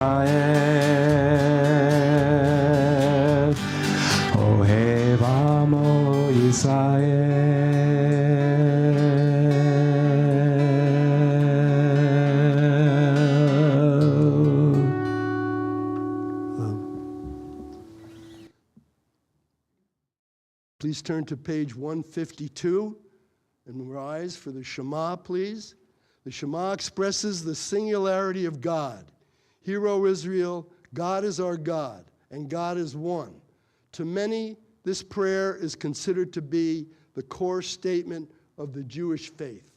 אוהב עמו ישראל. Please turn to page 152 and rise for the Shema, please. The Shema expresses the singularity of God. Hear, O Israel, God is our God, and God is one. To many, this prayer is considered to be the core statement of the Jewish faith.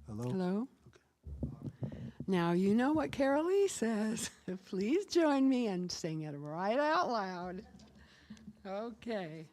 Hello? Now you know what Carol Lee says. Please join me and sing it right out loud. Okay.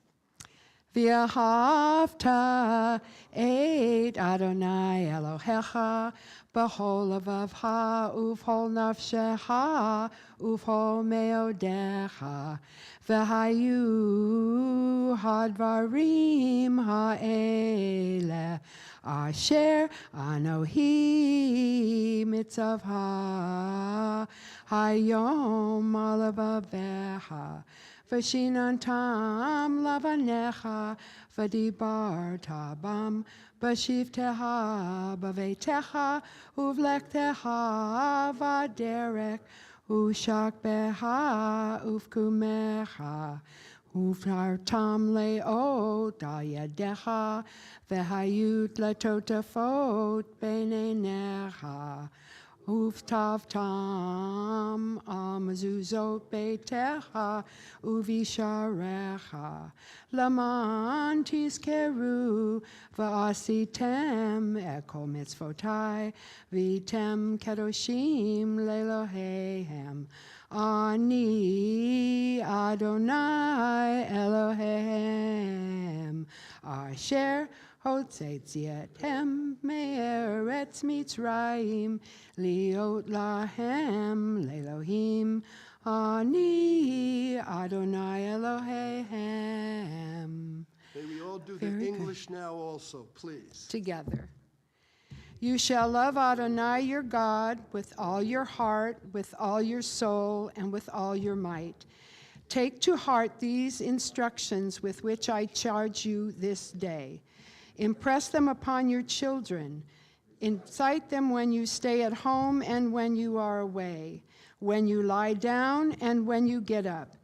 V'ahavta et Adonai Elohecha b'chol levavcha uv'chol nafshecha uv'chol meodecha v'hayu hadvarim ha'ele asher anohi mitzavha hayom alavavecha Vashinantam lavanecha vadibarta bam bashivteha bavetecha uvlekteha vaderek ushakbeha uvkumecha uvtartam leot ayadecha vehayut letotafot beinenecha Uftavtam amazuzot beitecha uvisharecha laman tiskeru va'asitem eko mitzvotai vitem kedoshim lelohehem ani Adonai Elohehem asher הוצאתיהם מארץ מצרים, להיות להם לאלוהים, אני אדוני אלוהיהם. May we all do the Very good. English now also, please. Together. You shall love Adonai your God with all your heart, with all your soul, and with all your might. Take to heart these instructions with which I charge you this day. Impress them upon your children. Incite them when you stay at home and when you are away, when you lie down and when you get up.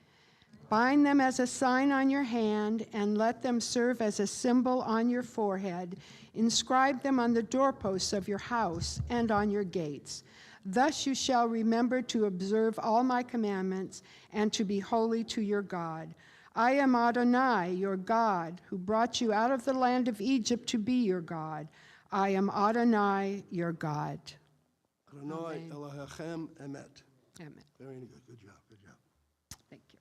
Bind them as a sign on your hand, and let them serve as a symbol on your forehead. Inscribe them on the doorposts of your house and on your gates. Thus you shall remember to observe all my commandments and to be holy to your God. I am Adonai, your God, who brought you out of the land of Egypt to be your God. I am Adonai, your God. Adonai Elohechem Emet. Amen. Very good. Good job. Good job. Thank you.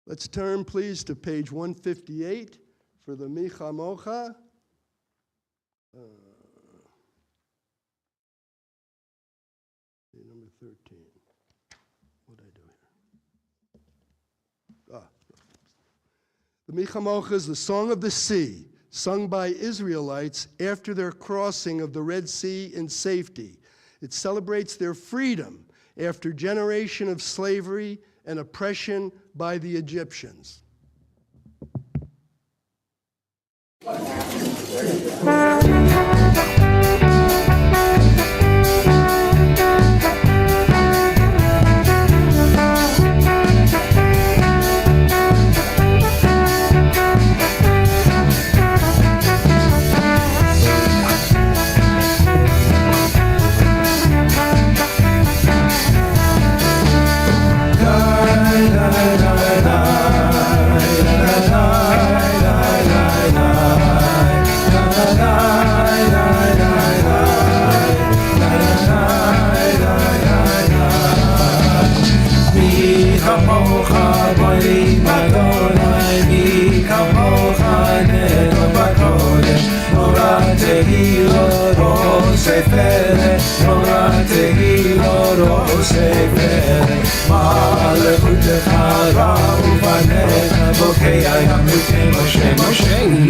Let's turn, please, to page 158 for the Mi Chamocha. Number 13. What did I do here? The Mi Chamocha is the Song of the Sea, sung by Israelites after their crossing of the Red Sea in safety. It celebrates their freedom after generation of slavery and oppression by the Egyptians.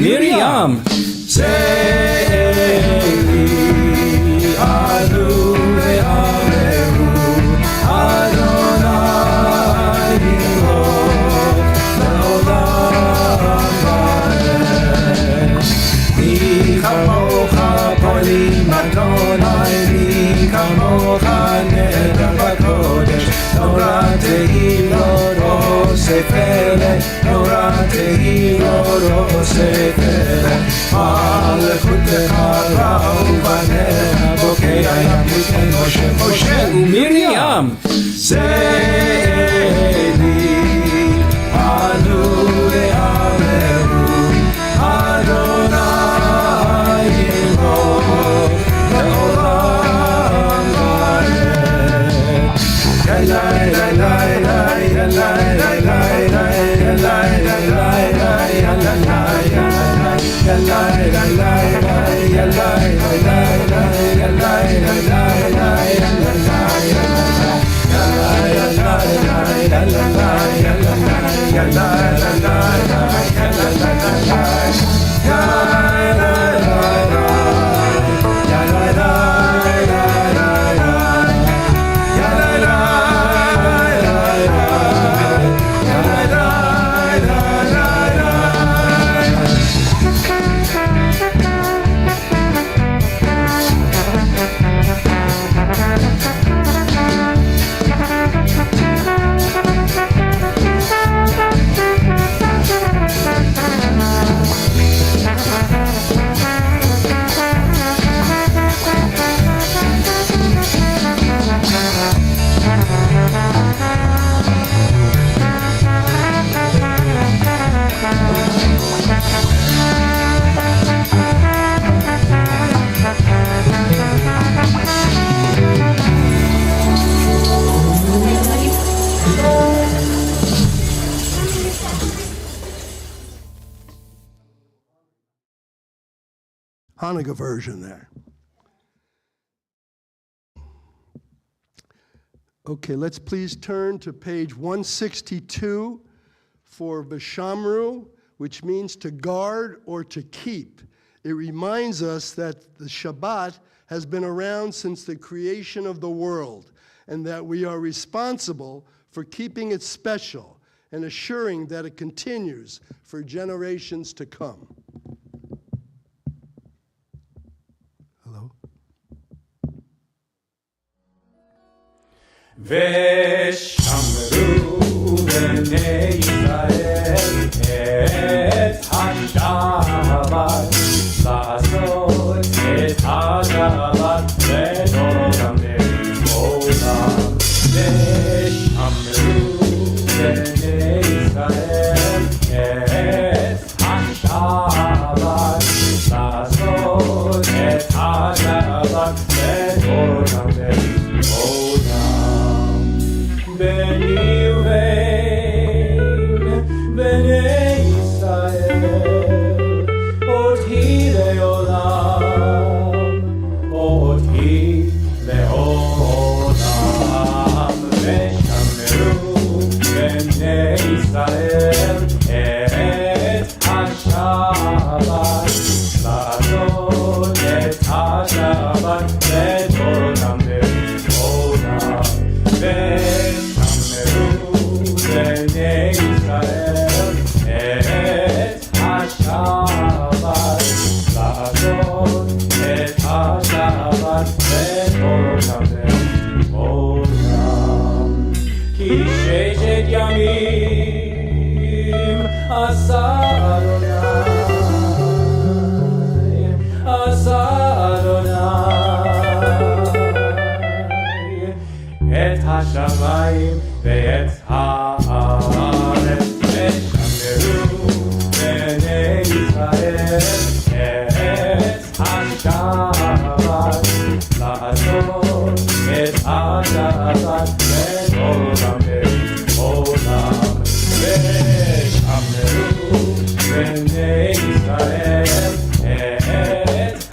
Miriam, Miriam, la Hanukkah version there. Okay, let's please turn to page 162 for Vishamru, which means to guard or to keep. It reminds us that the Shabbat has been around since the creation of the world, and that we are responsible for keeping it special and assuring that it continues for generations to come. Hello? ושמרו בני ישראל את השבת, לעשות את השבת לדורם לעולם. ושמרו בני ישראל את השבת, לעשות את השבת לדורם לעולם. בני ובן בני ישראל, אותי לעולם, אותי לעולם. ושמרו בני ישראל את השבת, לעשות את השבת לדורם לעולם. ושמרו בני ישראל את השבת, לעשות את השבת לדורם לעולם. כי ששת ימים עשה אדוני, עשה אדוני את השמיים ואת הארץ. ושמרו בני ישראל את השבת, לעשות את השבת לדורם לעולם. ושמרו בני ישראל את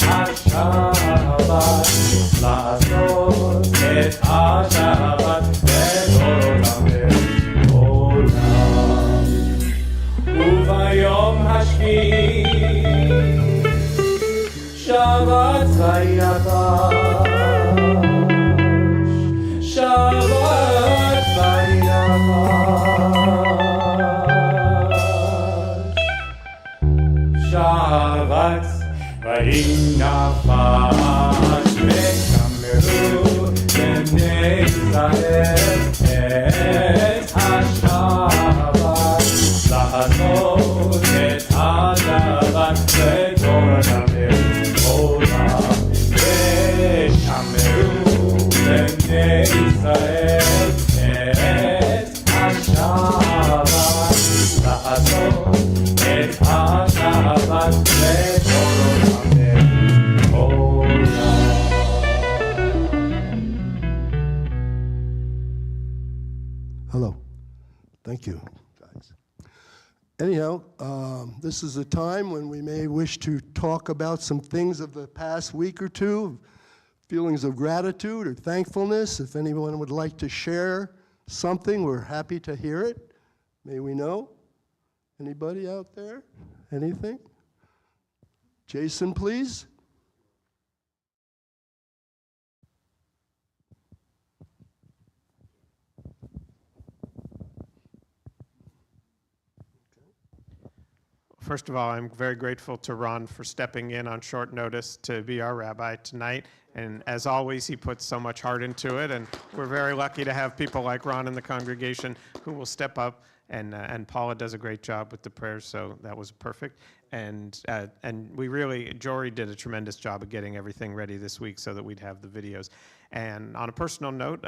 השבת, לעשות את השבת לדורם לעולם. וביום השביעי שבת ויבש, שבת ויבש, שבת וינפש. ושמרו בני ישראל את השבת, לעשות את השבת לדורם לעולם. ושמרו בני ישראל את השבת, לעשות את השבת לדורם לעולם. Hello. Thank you, guys. Anyhow, this is a time when we may wish to talk about some things of the past week or two, feelings of gratitude or thankfulness. If anyone would like to share something, we're happy to hear it. May we know? Anybody out there? Anything? Jason, please. First of all, I'm very grateful to Ron for stepping in on short notice to be our rabbi tonight. And as always, he puts so much heart into it. And we're very lucky to have people like Ron in the congregation who will step up. And Paula does a great job with the prayers, so that was perfect. And we really, Jory did a tremendous job of getting everything ready this week so that we'd have the videos. And on a personal note,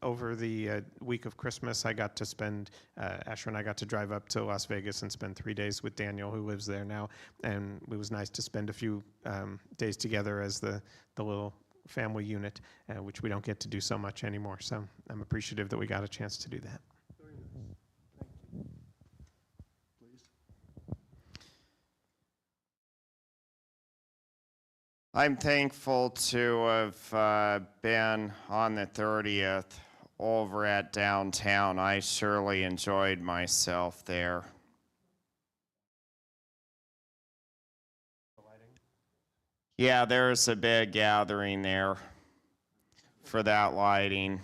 over the week of Christmas, I got to spend, Asher and I got to drive up to Las Vegas and spend 3 days with Daniel, who lives there now. And it was nice to spend a few days together as the little family unit, which we don't get to do so much anymore. So I'm appreciative that we got a chance to do that. I'm thankful to have been on the 30th over at downtown. I surely enjoyed myself there. Yeah, there's a big gathering there for that lighting.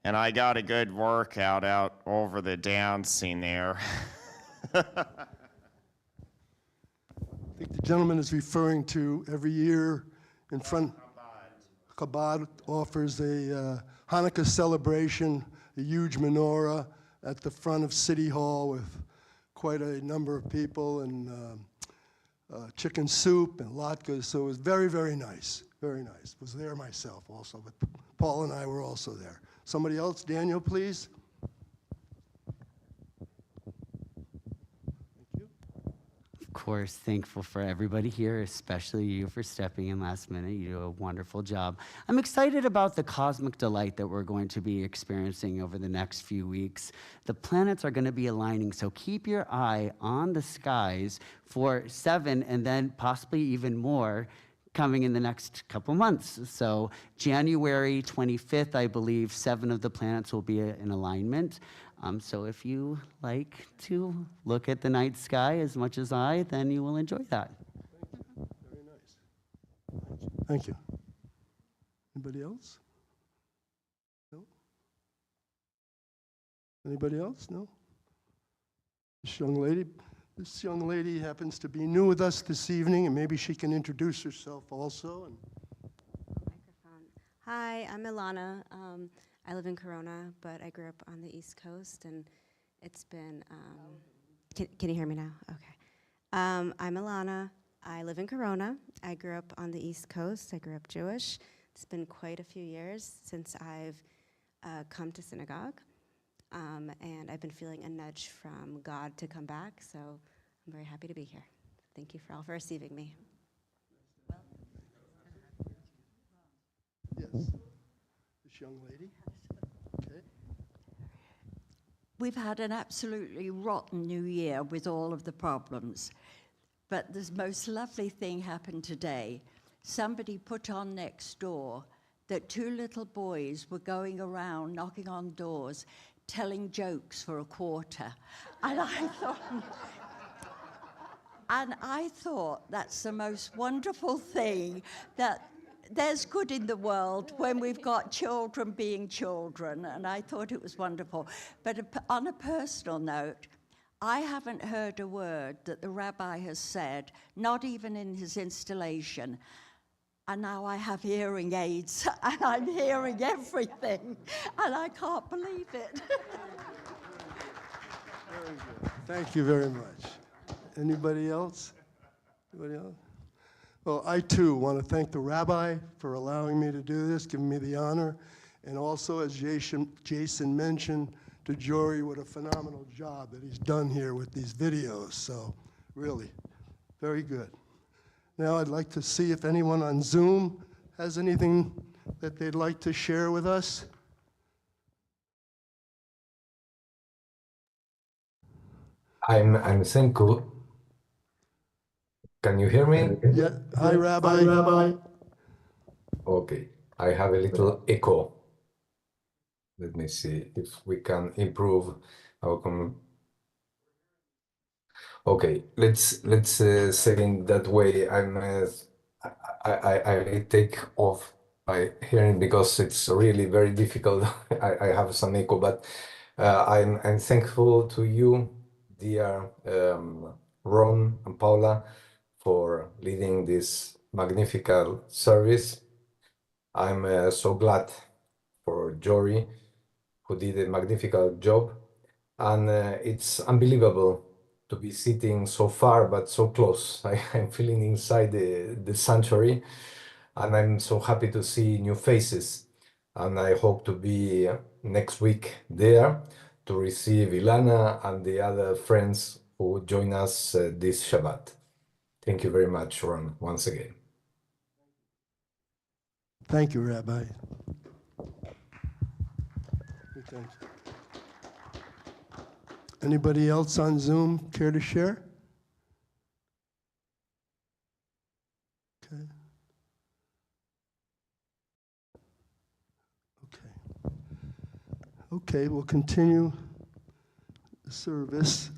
And I got a good workout out over the dancing there. I think the gentleman is referring to every year in front. Chabad offers a Hanukkah celebration, a huge menorah at the front of City Hall with quite a number of people and chicken soup and latkes. So it was very, very nice, very nice. Was there myself also, but Paul and I were also there. Somebody else, Daniel, please. Of course, thankful for everybody here, especially you for stepping in last minute. You do a wonderful job. I'm excited about the cosmic delight that we're going to be experiencing over the next few weeks. The planets are going to be aligning, so keep your eye on the skies for 7 and then possibly even more coming in the next couple months. So January 25th, I believe 7 of the planets will be in alignment. So if you like to look at the night sky as much as I, then you will enjoy that. Very nice. Thank you. Anybody else? No? Anybody else? No? This young lady happens to be new with us this evening, and maybe she can introduce herself also. Microphone. Hi, I'm Ilana. I live in Corona, but I grew up on the East Coast, and it's been, can you hear me now? Okay. I'm Ilana. I live in Corona. I grew up on the East Coast. I grew up Jewish. It's been quite a few years since I've come to synagogue, and I've been feeling a nudge from God to come back, so I'm very happy to be here. Thank you for all for receiving me. Yes. This young lady. Okay. We've had an absolutely rotten new year with all of the problems. But the most lovely thing happened today. Somebody put on next door that 2 little boys were going around knocking on doors, telling jokes for a quarter. And I thought that's the most wonderful thing, that there's good in the world when we've got children being children, and I thought it was wonderful. But on a personal note, I haven't heard a word that the rabbi has said, not even in his installation. And now I have hearing aids, and I'm hearing everything, and I can't believe it. Very good. Thank you very much. Anybody else? Anybody else? Well, I too want to thank the rabbi for allowing me to do this, giving me the honor, and also, as Jason mentioned, to Jory, what a phenomenal job that he's done here with these videos. So, really, very good. Now I'd like to see if anyone on Zoom has anything that they'd like to share with us. I'm Senku. Can you hear me? Yeah. Hi, Rabbi. Okay. I have a little echo. Let me see if we can improve our Okay, let's say in that way. I take off my hearing because it's really very difficult. I have some echo, but I'm thankful to you, dear Ron and Paula, for leading this magnificent service. I'm so glad for Jory, who did a magnificent job, and it's unbelievable to be sitting so far but so close. I'm feeling inside the sanctuary, and I'm so happy to see new faces. And I hope to be next week there to receive Ilana and the other friends who join us this Shabbat. Thank you very much, Ron, once again. Thank you, Rabbi. Thank you. Anybody else on Zoom care to share? Okay, we'll continue the service.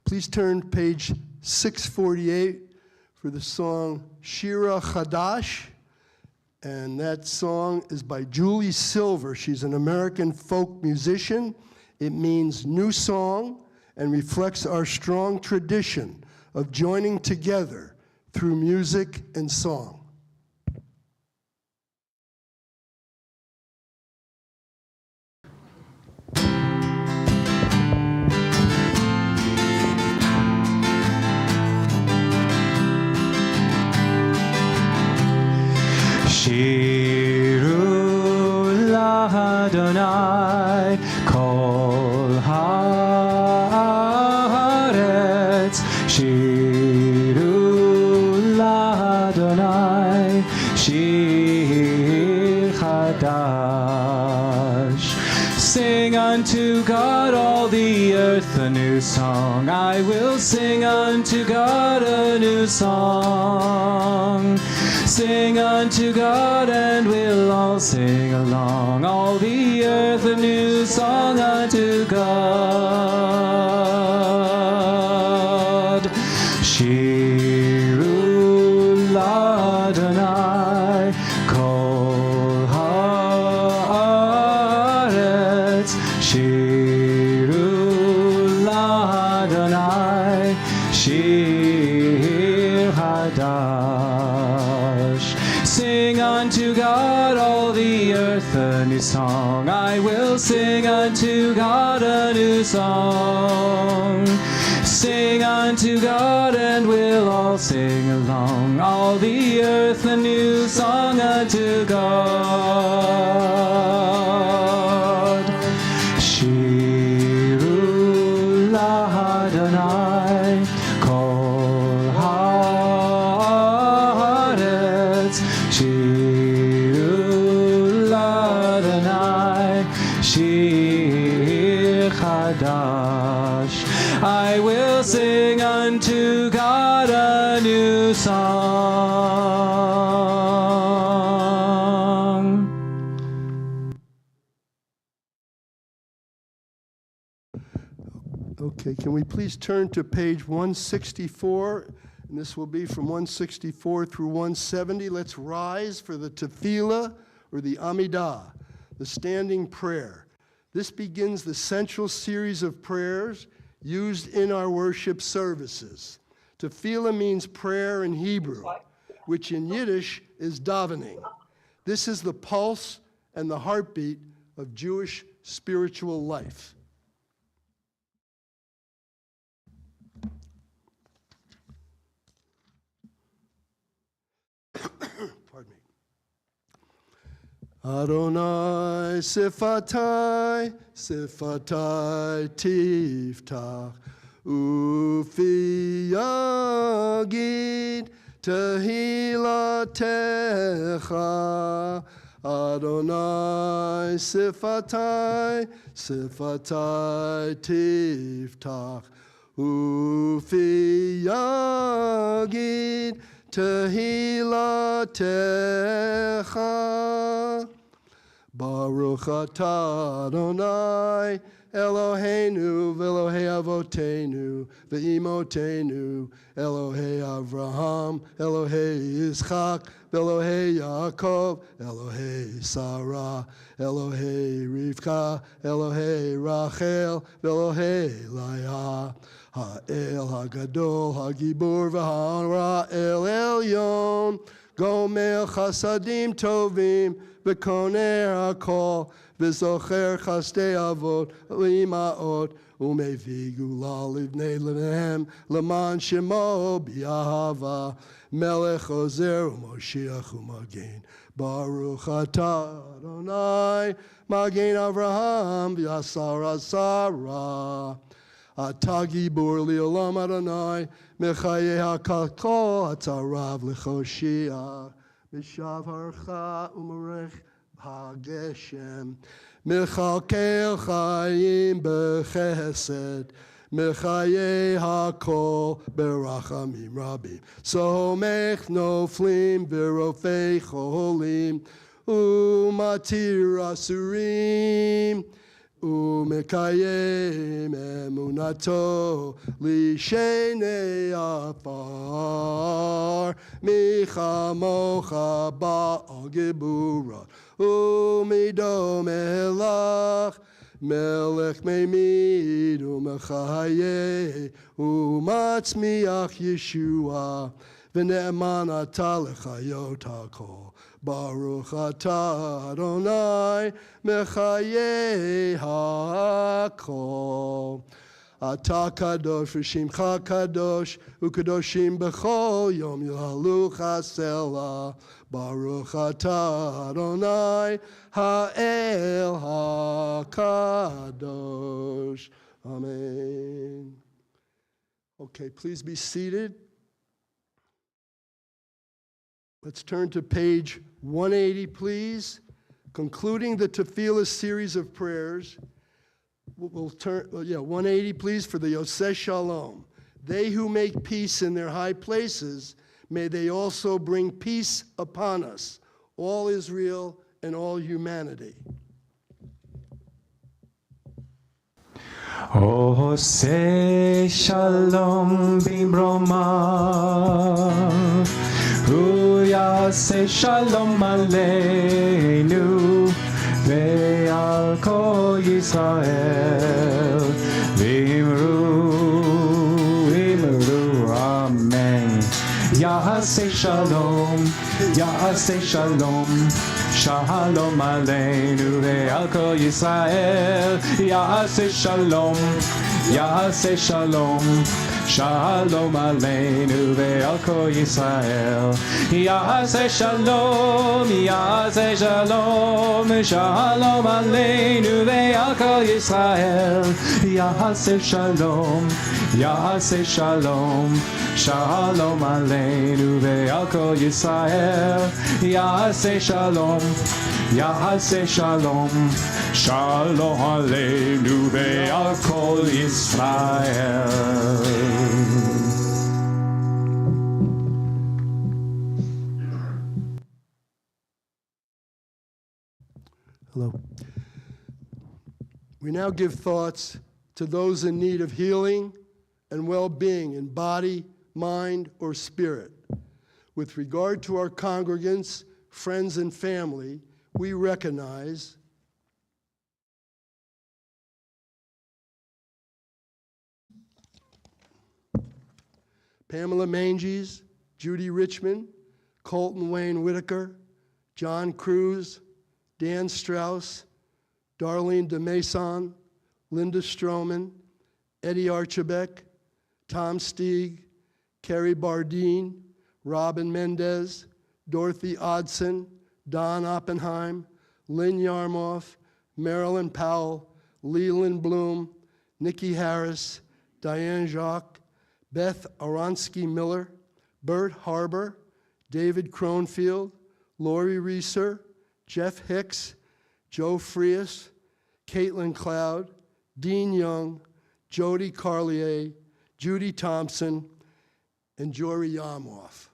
Please turn to page 648 for the song Shira Chadash. And that song is by Julie Silver. She's an American folk musician. It means new song and reflects our strong tradition of joining together through music and song. Shiru l'Adonai kol haaretz. Shiru l'Adonai shir chadash. Sing unto God all the earth a new song. I will sing unto God a new song. Sing unto God and we'll all sing along. All the earth a new song unto God. Shiru l'Adonai kol haaretz. Shiru l'Adonai shir hadash. Sing unto God all the earth a new song. I will sing unto God a new song. Sing unto God and we'll all sing along. All the earth a new song unto God. Shiru l'Adonai kol haaretz. Shiru l'Adonai shir chadash. I will sing unto God a new song. Okay, can we please turn to page 164? And this will be from 164 through 170. Let's rise for the tefillah, or the Amidah, the standing prayer. This begins the central series of prayers used in our worship services. Tefillah means prayer in Hebrew, which in Yiddish is davening. This is the pulse and the heartbeat of Jewish spiritual life. Pardon me. Adonai sifatai, sifatai tiftach, ufi yagid tehilatecha. Adonai sifatai, sifatai tiftach, ufi yagid tehilatecha. Baruch atah Adonai Eloheinu v'Elohei avotenu v'imotenu Elohei Avraham Elohei Yitzchak v'Elohei Yaakov Elohei Sarah Elohei Rivka Elohei Rachel v'Elohei Leah Ha'el Hagadol Hagibur v'Ha'el Elyon Gomer Chasadim Tovim V'koner hakol, v'zocher chastei avot, l'ima'ot, u'mevi gula livnei lehem, l'man shemo b'yahava, melech ozer u'moshiach u'magen. Baruch atah Adonai, magen Avraham, v'yasar asara. Atah gibur li'olam Adonai, mechaye hakol, atarav l'choshiach. Mishavarcha umarech hageshem, mechalkel chayim bechesed, mechaye hakol berachamim rabim. Somech noflim v'rofei cholim, umatir asurim, umekayem emunato lishene afar, michamocha ba'al gebura, umido melach, melech meimid umechaye, umatzmiach Yeshua, v'ne'eman ata lechayot hakol. Baruch atah Adonai mechaye hakol. Atah kadosh v'shimcha kadosh u'kadoshim b'chol yom yilhalu chasela. Baruch atah Adonai ha'el hakadosh. Amen. Okay, please be seated. Let's turn to page 180, please. Concluding the Tefillah series of prayers. We'll turn, 180, please, for the Yoseh Shalom. They who make peace in their high places, may they also bring peace upon us, all Israel and all humanity. Oseh Shalom bimroma, Hu Yaseh Shalom aleinu, ve'al kol Yisrael, v'imru, amen. Yaseh Shalom, Yaseh Shalom, Shalom aleinu ve'al kol Yisrael. Yaseh Shalom, Yaseh Shalom, Shalom aleinu ve'al kol Yisrael. Yaseh Shalom, Yaseh Shalom, Shalom aleinu ve'al kol Yisrael. Yaseh Shalom, Yaseh Shalom, Shalom aleinu ve'al kol Yisrael. Yaseh Shalom, Yaseh Shalom, Shalom aleinu ve'al kol Yisrael. Hello. We now give thoughts to those in need of healing and well-being in body, mind, or spirit. With regard to our congregants, friends, and family, we recognize Pamela Manges, Judy Richmond, Colton Wayne Whitaker, John Cruz, Dan Strauss, Darlene DeMason, Linda Stroman, Eddie Archibek, Tom Stieg, Kerry Bardeen, Robin Mendez, Dorothy Odson, Don Oppenheim, Lynn Yarmoff, Marilyn Powell, Leland Bloom, Nikki Harris, Diane Jacques, Beth Aronsky Miller, Bert Harbour, David Cronfield, Lori Reeser, Jeff Hicks, Joe Frias, Caitlin Cloud, Dean Young, Jody Carlier, Judy Thompson, and Jory Yarmoff.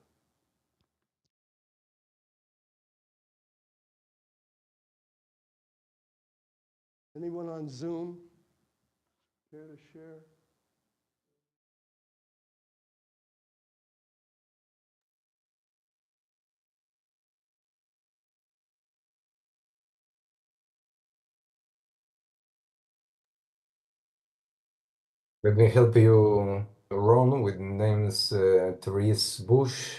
Anyone on Zoom care to share? Let me help you, Ron, with names Therese Bush,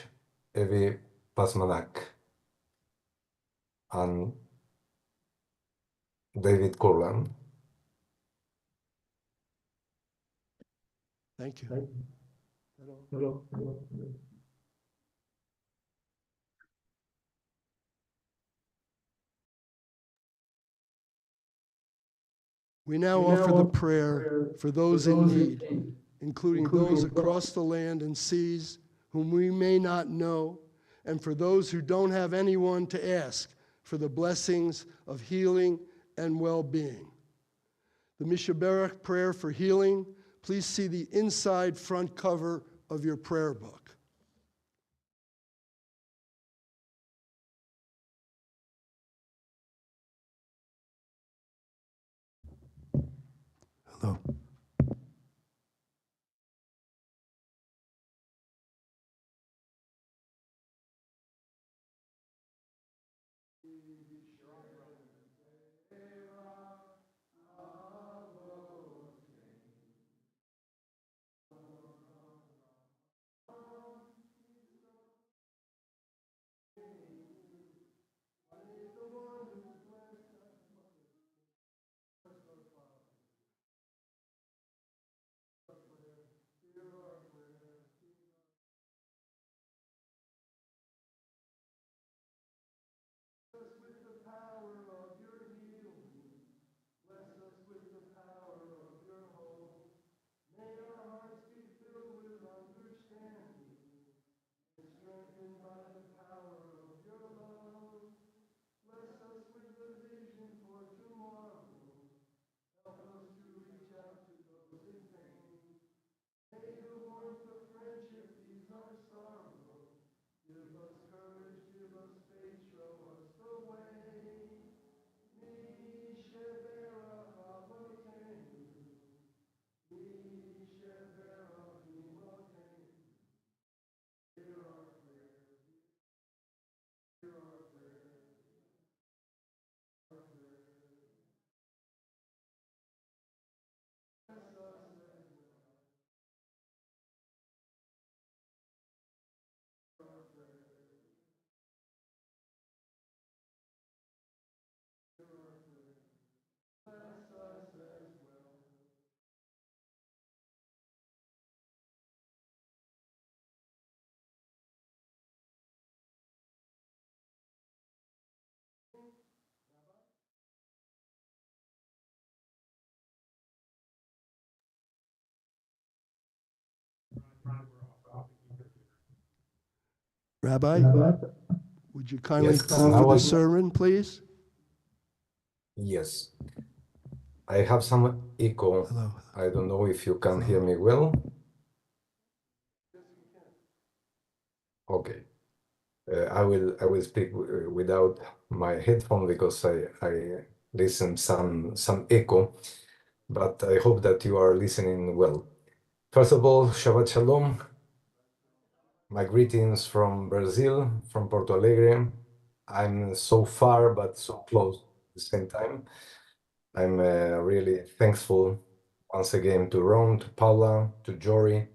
Evie Pasmanak, and David Kurlan. Thank you. Hello. We now offer the prayer for those in need, including those across the land and seas whom we may not know, and for those who don't have anyone to ask for the blessings of healing and well-being. The Mishaberach prayer for healing, please see the inside front cover of your prayer book. Rabbi, would you kindly Yes, offer now the sermon, please? yes. I have some echo. Hello. I don't know if you can hear me well. Okay. I will speak without my headphone because I listen some echo, but I hope that you are listening well. First of all, Shabbat Shalom. My greetings from Brazil, from Porto Alegre. I'm so far but so close at the same time. I'm really thankful once again to Ron, to Paula, to Jory,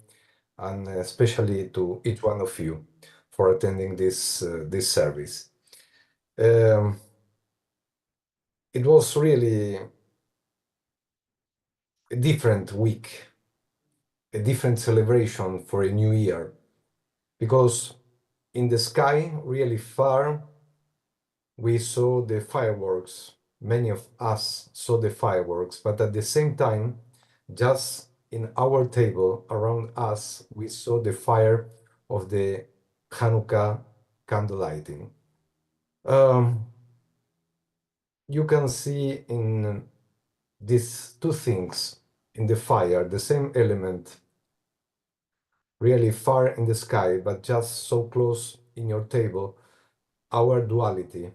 and especially to each one of you for attending this service. It was really a different week, a different celebration for a new year, because in the sky, really far, we saw the fireworks. Many of us saw the fireworks, but at the same time, just in our table around us, we saw the fire of the Hanukkah candle lighting. You can see in these two things in the fire, the same element, really far in the sky, but just so close in your table, our duality,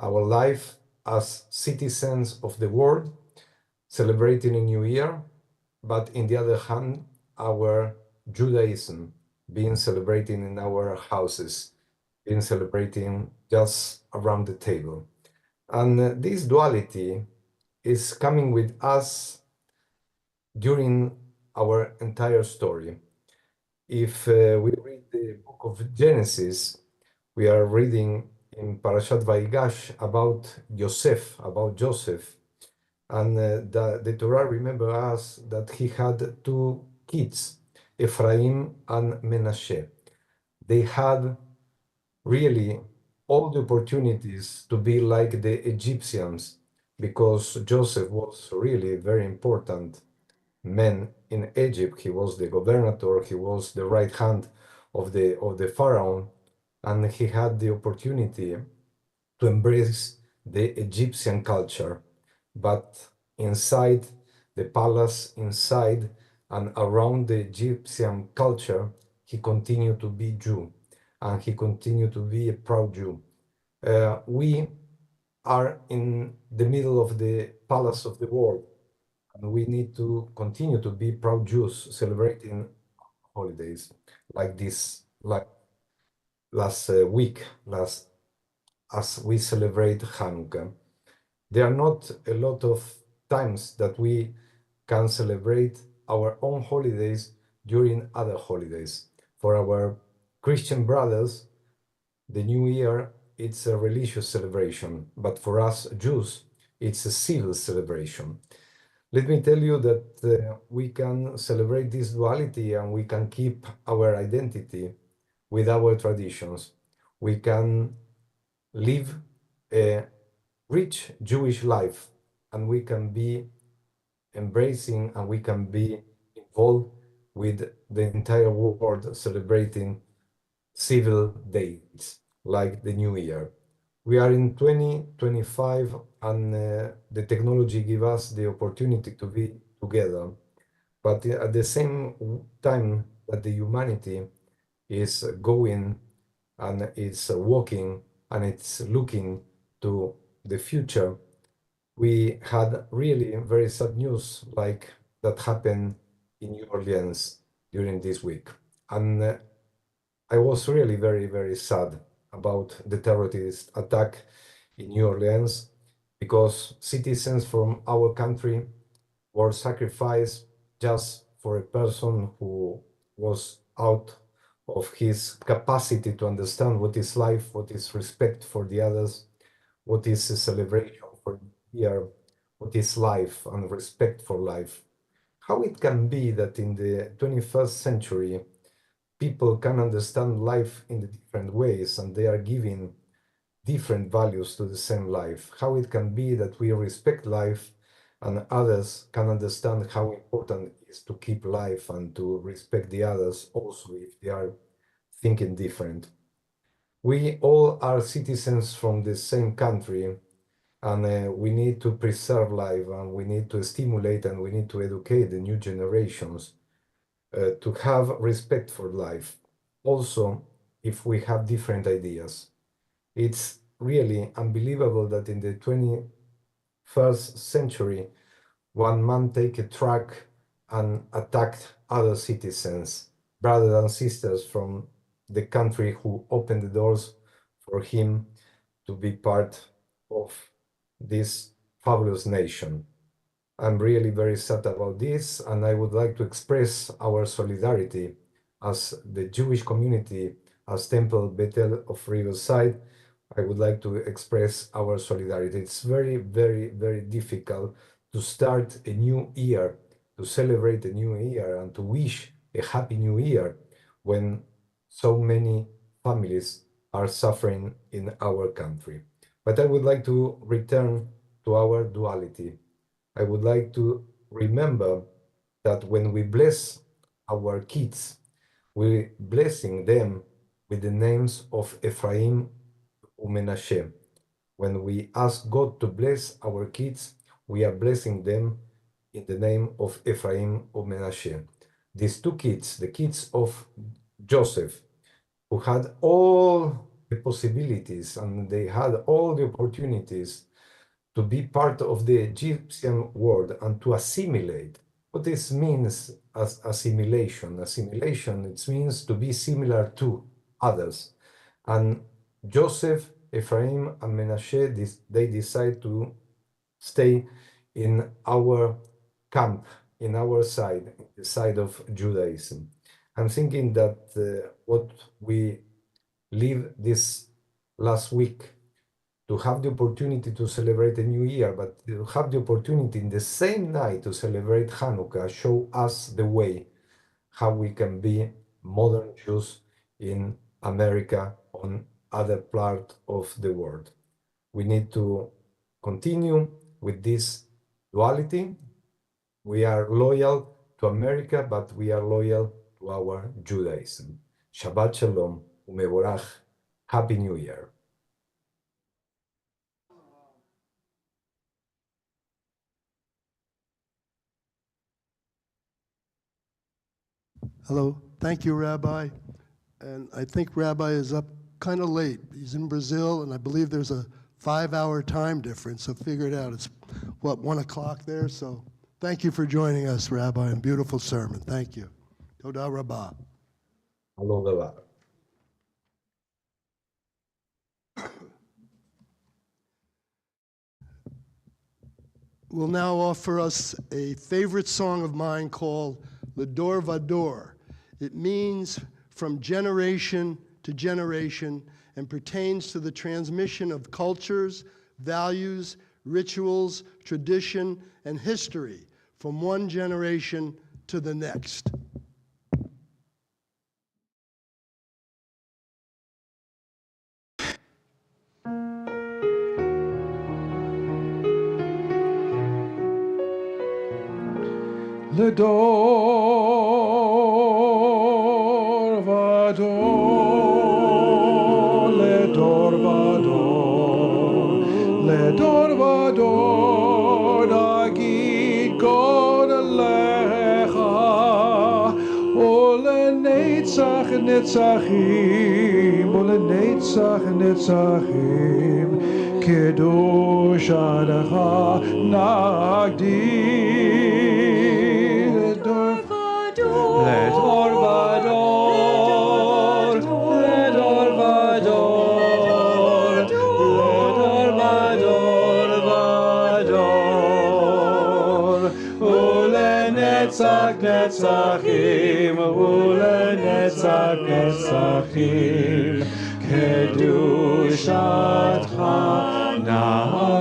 our life as citizens of the world, celebrating a new year, but in the other hand, our Judaism being celebrated in our houses, being celebrating just around the table. And this duality is coming with us during our entire story. If we read the book of Genesis, we are reading in Parashat Vaigash about Joseph, and the Torah remember us that he had two kids, Ephraim and Menashe. They had really all the opportunities to be like the Egyptians because Joseph was really very important man in Egypt. He was the governor, he was the right hand of the Pharaoh, and he had the opportunity to embrace the Egyptian culture. But inside the palace, inside and around the Egyptian culture, he continued to be Jew, and he continued to be a proud Jew. We are in the middle of the palace of the world, and we need to continue to be proud Jews celebrating holidays like this, like last week, last as we celebrate Hanukkah. There are not a lot of times that we can celebrate our own holidays during other holidays. For our Christian brothers, the New Year, it's a religious celebration, but for us Jews, it's a civil celebration. Let me tell you that we can celebrate this duality and we can keep our identity with our traditions. We can live a rich Jewish life and we can be embracing and we can be involved with the entire world celebrating civil dates like the New Year. We are in 2025 and the technology gives us the opportunity to be together. But at the same time that the humanity is going and it's walking and it's looking to the future, we had really very sad news like that happened in New Orleans during this week. And I was really very, very sad about the terrorist attack in New Orleans because citizens from our country were sacrificed just for a person who was out of his capacity to understand what is life, what is respect for the others, what is a celebration for here, what is life and respect for life. How it can be that in the 21st century, people can understand life in the different ways and they are giving different values to the same life. How it can be that we respect life and others can understand how important it is to keep life and to respect the others also if they are thinking different. We all are citizens from the same country and we need to preserve life and we need to stimulate and we need to educate the new generations to have respect for life. Also, if we have different ideas. It's really unbelievable that in the 21st century, one man take a truck and attacked other citizens, brothers and sisters from the country who opened the doors for him to be part of this fabulous nation. I'm really very sad about this, and I would like to express our solidarity as the Jewish community, as Temple Bethel of Riverside. I would like to express our solidarity. It's very, very, very difficult to start a new year, to celebrate a new year, and to wish a happy new year when so many families are suffering in our country. But I would like to return to our duality. I would like to remember that when we bless our kids, we're blessing them with the names of Ephraim and Menashe. When we ask God to bless our kids, we are blessing them in the name of Ephraim and Menashe. These two kids, the kids of Joseph, who had all the possibilities and they had all the opportunities to be part of the Egyptian world and to assimilate. What this means as assimilation? Assimilation, it means to be similar to others. And Joseph, Ephraim, and Menashe, they decide to stay in our camp, in our side, the side of Judaism. I'm thinking that what we live this last week to have the opportunity to celebrate a new year, but to have the opportunity in the same night to celebrate Hanukkah, show us the way how we can be modern Jews in America, on other part of the world. We need to continue with this duality. We are loyal to America, but we are loyal to our Judaism. Shabbat Shalom, Umevorach, Happy New Year. Hello. Thank you, Rabbi. And I think Rabbi is up kind of late. He's in Brazil, and I believe there's a 5-hour time difference, so figure it out. It's, 1 o'clock there? So thank you for joining us, Rabbi, and beautiful sermon. Thank you. Toda Rabbah. Hello, Rabbi. will now offer us a favorite song of mine called L'Dor Vador. It means from generation to generation and pertains to the transmission of cultures, values, rituals, tradition, and history from one generation to the next. L'Dor Vador, L'Dor Vador, L'Dor Vador, Nagid God Alecha, Ulenetzach Netzachim, Ulenetzach Netzachim, Kedush Adacha Nagdi. L'Dor Vador, L'Dor Vador, L'Dor Vador, Vador. Ulenetzach Netzachim, Ulenetzach Netzachim, Kedushatcha Nag.